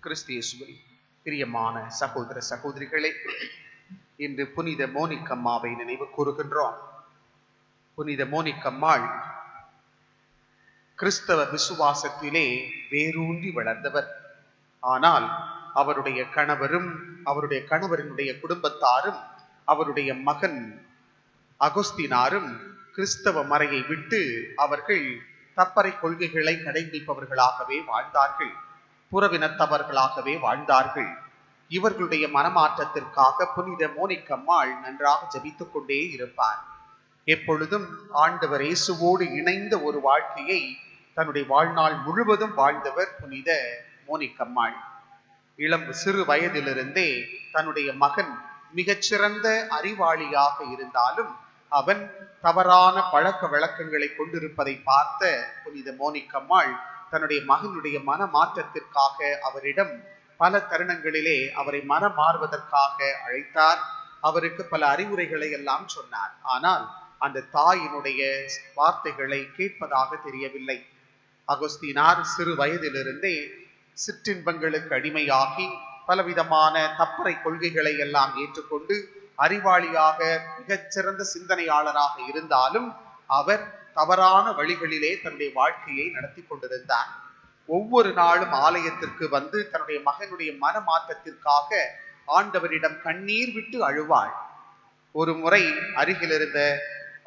கிறிஸ்து இயேசுவில் பிரியமான சகோதர சகோதரிகளே, இன்று புனித மோனிக்கம்மாவை நினைவு கூறுகின்றோம். புனித மோனிக்கம்மாள் கிறிஸ்தவ விசுவாசத்திலே வேரூன்றி வளர்ந்தவர். ஆனால் அவருடைய கணவரும் அவருடைய கணவரினுடைய குடும்பத்தாரும் அவருடைய மகன் அகஸ்தீனாரும் கிறிஸ்தவ மறையை விட்டு அவர்கள் தப்பறை கொள்கைகளை கடைபிடிப்பவர்களாகவே வாழ்ந்தார்கள், புறவினத்தவர்களாகவே வாழ்ந்தார்கள். இவர்களுடைய மனமாற்றத்திற்காக புனித மோனிக்கம்மாள் நன்றாக ஜபித்துக் கொண்டே இருப்பார். எப்பொழுதும் ஆண்டவர் இயேசுவோடு இணைந்த ஒரு வாழ்க்கையை தன்னுடைய வாழ்நாள் முழுவதும் வாழ்ந்தவர் புனித மோனிக்கம்மாள். இளம் சிறு வயதிலிருந்தே தன்னுடைய மகன் மிகச்சிறந்த அறிவாளியாக இருந்தாலும் அவன் தவறான பழக்க வழக்கங்களை கொண்டிருப்பதை பார்த்த புனித மோனிக்கம்மாள் தன்னுடைய மகனுடைய மனமாற்றத்திற்காக அவரிடம் பல தருணங்களிலே அவரை மனம் மாறுவதற்காக அழைத்தார். அவருக்கு பல அறிவுரைகளை எல்லாம் சொன்னார். ஆனால் அந்த தாயினுடைய வார்த்தைகளை கேட்பதாக தெரியவில்லை. அகஸ்தீனார் சிறு வயதிலிருந்தே சிற்றின்பங்களுக்கு அடிமையாகி பலவிதமான தப்பறை கொள்கைகளை எல்லாம் ஏற்றுக்கொண்டு அறிவாளியாக மிகச்சிறந்த சிந்தனையாளராக இருந்தாலும் அவர் தவறான வழிகளிலே தன்னுடைய வாழ்க்கையை நடத்தி கொண்டிருந்தார். ஒவ்வொரு நாளும் ஆலயத்திற்கு வந்து தன்னுடைய மகனுடைய மனமாற்றத்திற்காக ஆண்டவரிடம் கண்ணீர் விட்டு அழுவாள். ஒரு முறை அருகில் இருந்த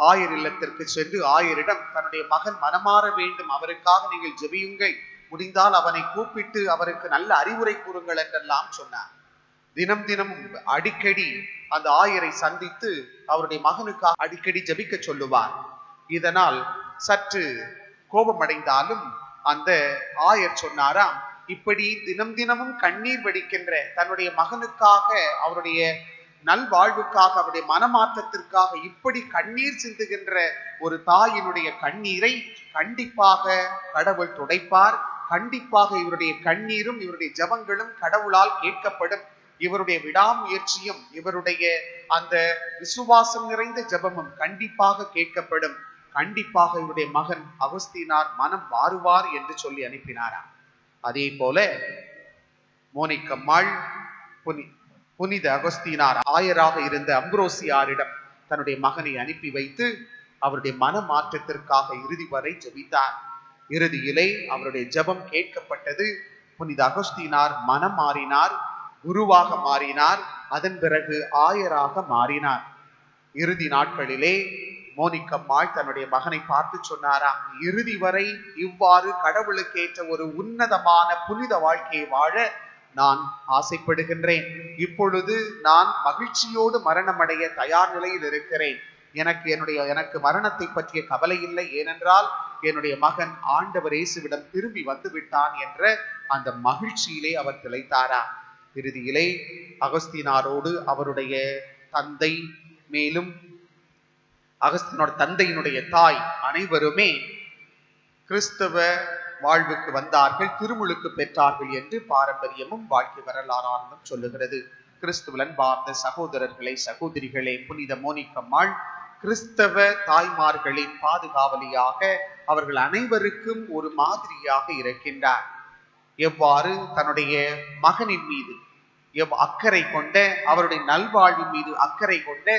ஆயர் இல்லத்திற்கு சென்று ஆயரிடம் தன்னுடைய மகன் மனமாற வேண்டும், அவருக்காக நீங்கள் ஜெபியுங்கள், முடிந்தால் அவனை கூப்பிட்டு அவருக்கு நல்ல அறிவுரை கூறுங்கள் என்றெல்லாம் சொன்னார். தினம் தினம் அடிக்கடி அந்த ஆயரை சந்தித்து அவருடைய மகனுக்காக அடிக்கடி ஜெபிக்க சொல்லுவார். இதனால் சற்று கோபமடைந்தாலும் அந்த ஆயர் சொன்னாராம், இப்படி தினம் தினமும் கண்ணீர் வடிக்கின்ற தன்னுடைய மகனுக்காக, அவருடைய நல்வாழ்வுக்காக, அவருடைய மனமாற்றத்திற்காக இப்படி கண்ணீர் சிந்துகின்ற ஒரு தாயினுடைய கண்ணீரை கண்டிப்பாக கடவுள் துடைப்பார். கண்டிப்பாக இவருடைய கண்ணீரும் இவருடைய ஜெபங்களும் கடவுளால் கேட்கப்படும். இவருடைய விடாமுயற்சியும் இவருடைய அந்த விசுவாசம் நிறைந்த ஜெபமும் கண்டிப்பாக கேட்கப்படும். கண்டிப்பாக இவருடைய மகன் அகஸ்தீனார் மனம் மாறுவார் என்று சொல்லி அனுப்பினாராம். அதே போல மோனிக்கம்மாள் புனித அகஸ்தீனார் ஆயராக இருந்த அம்ப்ரோசியாரிடம் தன்னுடைய மகனை அனுப்பி வைத்து அவருடைய மனமாற்றத்திற்காக இறுதி வரை ஜெபித்தார். இறுதியிலே அவருடைய ஜெபம் கேட்கப்பட்டது. புனித அகஸ்தீனார் மனம் மாறினார், குருவாக மாறினார், அதன் பிறகு ஆயராக மாறினார். இறுதி நாட்களிலே மோனிக்கம்மாள் தன்னுடைய மகனை பார்த்து சொன்னாராம், இறுதி வரை இவ்வாறு கடவுளுக்கு ஏற்ற ஒரு உன்னதமான புனித வாழ்க்கையை வாழ நான் ஆசைப்படுகின்றேன். இப்பொழுது நான் மகிழ்ச்சியோடு மரணமடைய தயார் நிலையில் இருக்கிறேன். எனக்கு மரணத்தை பற்றிய கவலை இல்லை, ஏனென்றால் என்னுடைய மகன் ஆண்டவர் இயேசுவிடம் திரும்பி வந்து விட்டான் என்ற அந்த மகிழ்ச்சியிலே அவர் திளைத்தாராம். இறுதியிலே அகஸ்தீனாரோடு அவருடைய தந்தை, மேலும் அகஸ்தீனோட தந்தையினுடைய தாய் அனைவருமே கிறிஸ்தவ வாழ்வுக்கு வந்தார்கள், திருமுழுக்கு பெற்றார்கள் என்று பாரம்பரியமும் வாழ்க்கை வரலாறும் சொல்லுகிறது. கிறிஸ்துவன் பார்த்த சகோதரர்களே, சகோதரிகளே, புனித மோனிக்கம்மாள் கிறிஸ்தவ தாய்மார்களின் பாதுகாவலியாக அவர்கள் அனைவருக்கும் ஒரு மாதிரியாக இருக்கின்றார். எவ்வாறு தன்னுடைய மகனின் மீது அக்கறை கொண்ட, அவருடைய நல்வாழ்வின் மீது அக்கறை கொண்ட,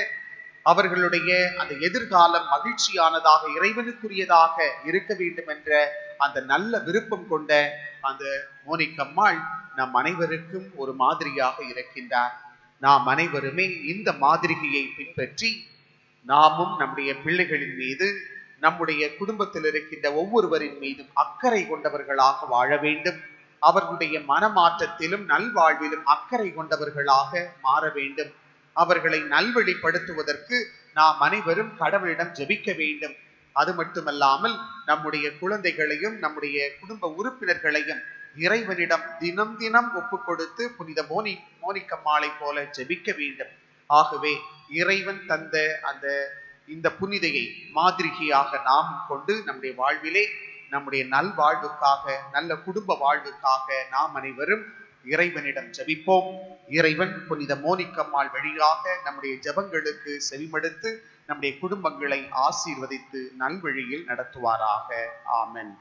அவர்களுடைய அந்த எதிர்காலம் மகிழ்ச்சியானதாக இறைவனுக்குரியதாக இருக்க வேண்டும் என்ற அந்த நல்ல விருப்பம் கொண்ட அந்த மோனிக்கம்மாள் நம் அனைவருக்கும் ஒரு மாதிரியாக இருக்கின்றார். நாம் அனைவருமே இந்த மாதிரியை பின்பற்றி நாமும் நம்முடைய பிள்ளைகளின் மீது, நம்முடைய குடும்பத்தில் இருக்கின்ற ஒவ்வொருவரின் மீதும் அக்கறை கொண்டவர்களாக வாழ வேண்டும். அவர்களுடைய மனமாற்றத்திலும் நல்வாழ்விலும் அக்கறை கொண்டவர்களாக மாற வேண்டும். அவர்களை நல்வழிப்படுத்துவதற்கு நாம் அனைவரும் கடவுளிடம் ஜெபிக்க வேண்டும். அது மட்டுமல்லாமல் நம்முடைய குழந்தைகளையும் நம்முடைய குடும்ப உறுப்பினர்களையும் இறைவனிடம் தினம் தினம் ஒப்பு கொடுத்து புனித மோனிக்கம்மாளை போல ஜெபிக்க வேண்டும். ஆகவே இறைவன் தந்த இந்த புனிதையை மாதிரிகையாக நாம் கொண்டு நம்முடைய வாழ்விலே, நம்முடைய நல்வாழ்வுக்காக, நல்ல குடும்ப வாழ்வுக்காக நாம் அனைவரும் இறைவனிடம் ஜெபிப்போம். இறைவன் புனித மோனிக்கம்மாள் வழியாக நம்முடைய ஜெபங்களுக்கு செவிமடுத்து நம்முடைய குடும்பங்களை ஆசீர்வதித்து நல்வழியில் நடத்துவாராக. ஆமென்.